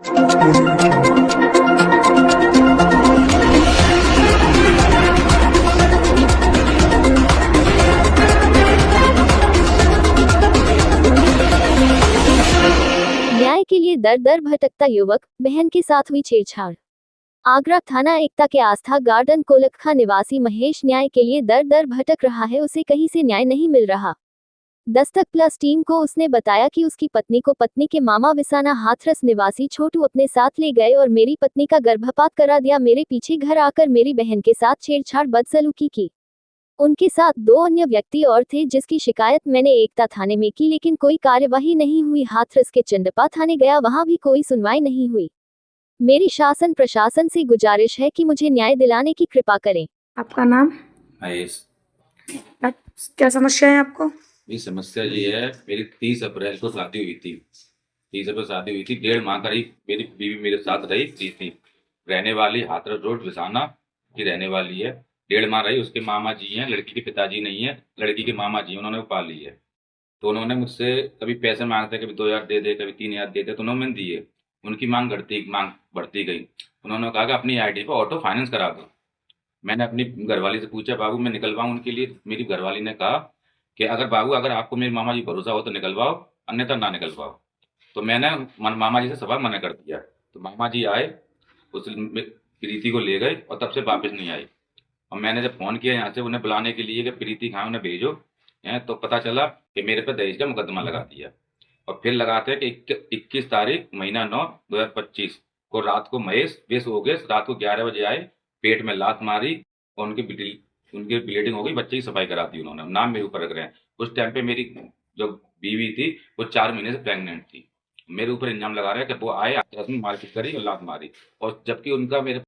न्याय के लिए दर दर भटकता युवक, बहन के साथ हुई छेड़छाड़। आगरा थाना एकता के आस्था गार्डन कोलखा निवासी महेश न्याय के लिए दर दर भटक रहा है। उसे कहीं से न्याय नहीं मिल रहा। दस्तक प्लस टीम को उसने बताया कि उसकी पत्नी को पत्नी के मामा विसाना हाथरस निवासी छोटू अपने साथ ले गए और मेरी पत्नी का गर्भपात करा दिया। मेरे पीछे घर आकर मेरी बहन के साथ छेड़छाड़ बदसलूकी की। उनके साथ 2 अन्य व्यक्ति और थे, जिसकी शिकायत मैंने एकता थाने में की, लेकिन कोई कार्यवाही नहीं हुई। हाथरस के चंदपा थाने गया, वहां भी कोई सुनवाई नहीं हुई। मेरी शासन प्रशासन से गुजारिश है कि मुझे न्याय दिलाने की कृपा करें। आपका नाम? महेश। क्या समस्या है आपको? ये समस्या ये है, मेरी 30 अप्रैल को शादी हुई थी। 30 अप्रैल शादी हुई थी। 1.5 माह करीब मेरी बीवी मेरे साथ रही थी। रहने वाली हाथरस रोड विसाना की रहने वाली है। 1.5 माह रही। उसके मामा जी हैं, लड़की के पिताजी नहीं है, लड़की के मामा जी, उन्होंने पाल ली है। तो उन्होंने मुझसे कभी पैसे मांगते, कभी 2,000 दे दे, कभी 3,000 दे दे, तो उन्होंने दिए। उनकी मांग बढ़ती गई। उन्होंने कहा कि अपनी आईडी पर ऑटो फाइनेंस करा दो। मैंने अपनी घरवाली से पूछा, बाबू मैं निकलवाऊं उनके लिए? मेरी घरवाली ने कहा कि अगर आपको मेरे मामा जी भरोसा हो तो निकलवाओ, अन्यथा ना निकलवाओ। तो मैंने मामा जी से सवाल मना कर दिया। तो मामा जी आए, उस प्रीति को ले गए और तब से वापस नहीं आई। और मैंने जब फोन किया यहाँ से उन्हें बुलाने के लिए कि प्रीति कहाँ, उन्हें भेजो, हैं, तो पता चला कि मेरे पे दहेज का मुकदमा लगा दिया। और फिर लगाते हैं कि 21 तारीख महीना 9 2025 को रात को महेश बेस हो गए। रात को 11 बजे आए, पेट में लात मारी और उनकी ब्लीडिंग हो गई। बच्चे की सफाई करा दी उन्होंने। नाम मेरे ऊपर रख रहे हैं। उस टाइम पे मेरी जो बीवी थी वो 4 महीने से प्रेग्नेंट थी। मेरे ऊपर इल्जाम लगा रहे हैं कि वो आए, आपस में मारपीट करी और लात मारी। और जबकि उनका मेरे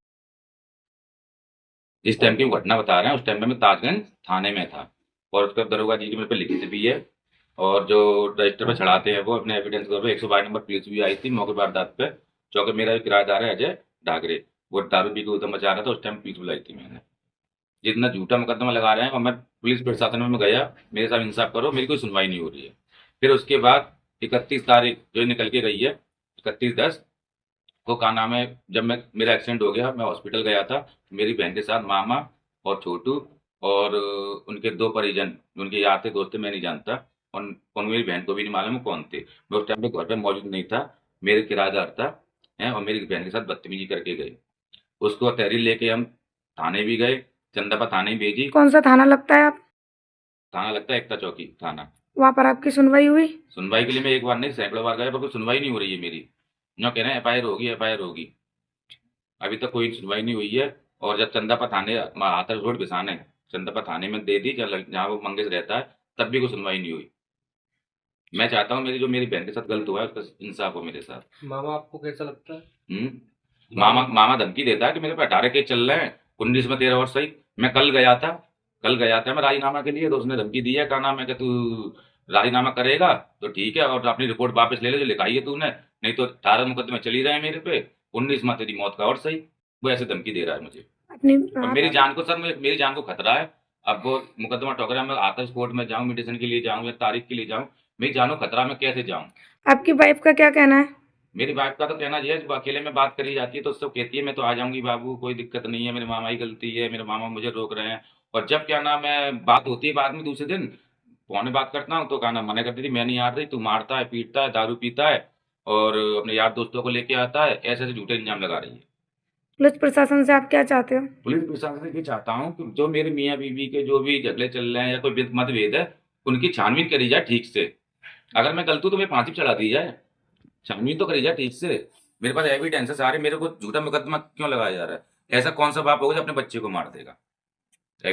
जिस टाइम की वो घटना बता रहे हैं उस टाइम पे मैं ताजगंज थाने में था। और उसका दरोगा जी की मेरे पे लिखित भी है। और जो रजिस्टर पे चढ़ाते हैं वो अपने एविडेंस के तौर पे 112 नंबर पुलिस भी आई थी मौके वारदात पे। चौके मेरा भी किराएदार है अजय डागरे, वो दारू पी के उधम मचा रहा था। उस टाइम पुलिस बुलाई थी मैंने। जितना झूठा मुकदमा लगा रहे हैं, और मैं पुलिस प्रशासन में गया, मेरे साथ इंसाफ करो, मेरी कोई सुनवाई नहीं हो रही है। फिर उसके बाद 31 तारीख जो निकल के गई है, 31/10 को क्या नाम है, जब मेरा एक्सीडेंट हो गया, मैं हॉस्पिटल गया था। मेरी बहन के साथ मामा और छोटू और उनके 2 परिजन, उनके यार थे, दोस्त थे, मैं नहीं जानता। और मेरी बहन को भी नहीं मालूम कौन थे। मैं उस टाइम पे घर पे मौजूद नहीं था, मेरे किराएदार था, हैं, और मेरी बहन के साथ बदतमीजी करके गए। उसको तहरीर लेके हम थाने भी गए, चंदापा थाने भेजी। कौन सा थाना लगता है आप? थाना लगता है एकता चौकी थाना। वहाँ पर आपकी सुनवाई हुई? सुनवाई के लिए मैं एक बार नहीं सैकड़ों बार गया, पर कोई सुनवाई नहीं हो रही है मेरी। जो कह रहे हैं एफआईआर होगी, एफआईआर होगी, अभी तक कोई सुनवाई नहीं हुई है। और जब चंदापा थाने हाथरस रोड बिसाने चंदापा थाने में दे दी, जहाँ वो मंगेश रहता है, तब भी कोई सुनवाई नहीं हुई। मैं चाहता हूँ मेरी बहन के साथ गलत हुआ है उसका इंसाफ हो मेरे साथ। मामा आपको कैसा लगता है? मामा धमकी देता है कि मेरे पे 18 केस चल रहे हैं, 19 में 13 वर्ष सही। मैं कल गया था मैं राजीनामा के लिए, तो उसने धमकी दी है, क्या नाम है, कि तू राजीनामा करेगा तो ठीक है और अपनी रिपोर्ट वापस ले ले जो लिखाई है तूने, नहीं तो 18 मुकदमे चल ही रहे हैं मेरे पे, 19 में तेरी मौत का और सही। वो ऐसे धमकी दे रहा है मुझे। अपनी और मेरी जान को सर, मेरी जान को खतरा है। अब वो मुकदमा ठोकरा, मैं आतंक कोर्ट में जाऊँ, मेडिसिन के लिए जाऊँ या तारीख के लिए जाऊँ, मेरी जान को खतरा, मैं कैसे जाऊँ? आपकी वाइफ का क्या कहना है? मेरी वाइफ का तो कहना ये है, अकेले में बात करी जाती है तो उससे कहती है मैं तो आ जाऊंगी बाबू, कोई दिक्कत नहीं है, मेरे मामा की गलती है, मेरे मामा मुझे रोक रहे हैं। और जब क्या नाम है बात होती है बाद में दूसरे दिन फोन में बात करता हूँ तो क्या नाम मना करती थी, मैं नहीं आ रही, तू मारता है, पीटता है, दारू पीता है और अपने यार दोस्तों को लेके आता है, ऐसे ऐसे झूठे इल्जाम लगा रही है। पुलिस प्रशासन से आप क्या चाहते हो? पुलिस प्रशासन से ये चाहता हूँ कि जो मेरे मियाँ बीवी के जो भी झगड़े चल रहे हैं या कोई मतभेद है, उनकी छानबीन करी जाए ठीक से। अगर मैं गलत हूँ तो मैं फांसी चढ़ा दी जाए, छानबीन तो करी जाए ठीक से। मेरे पास एविडेंस है सारे, मेरे को झूठा मुकदमा क्यों लगाया जा रहा है? ऐसा कौन सा बाप होगा जो अपने बच्चे को मार देगा?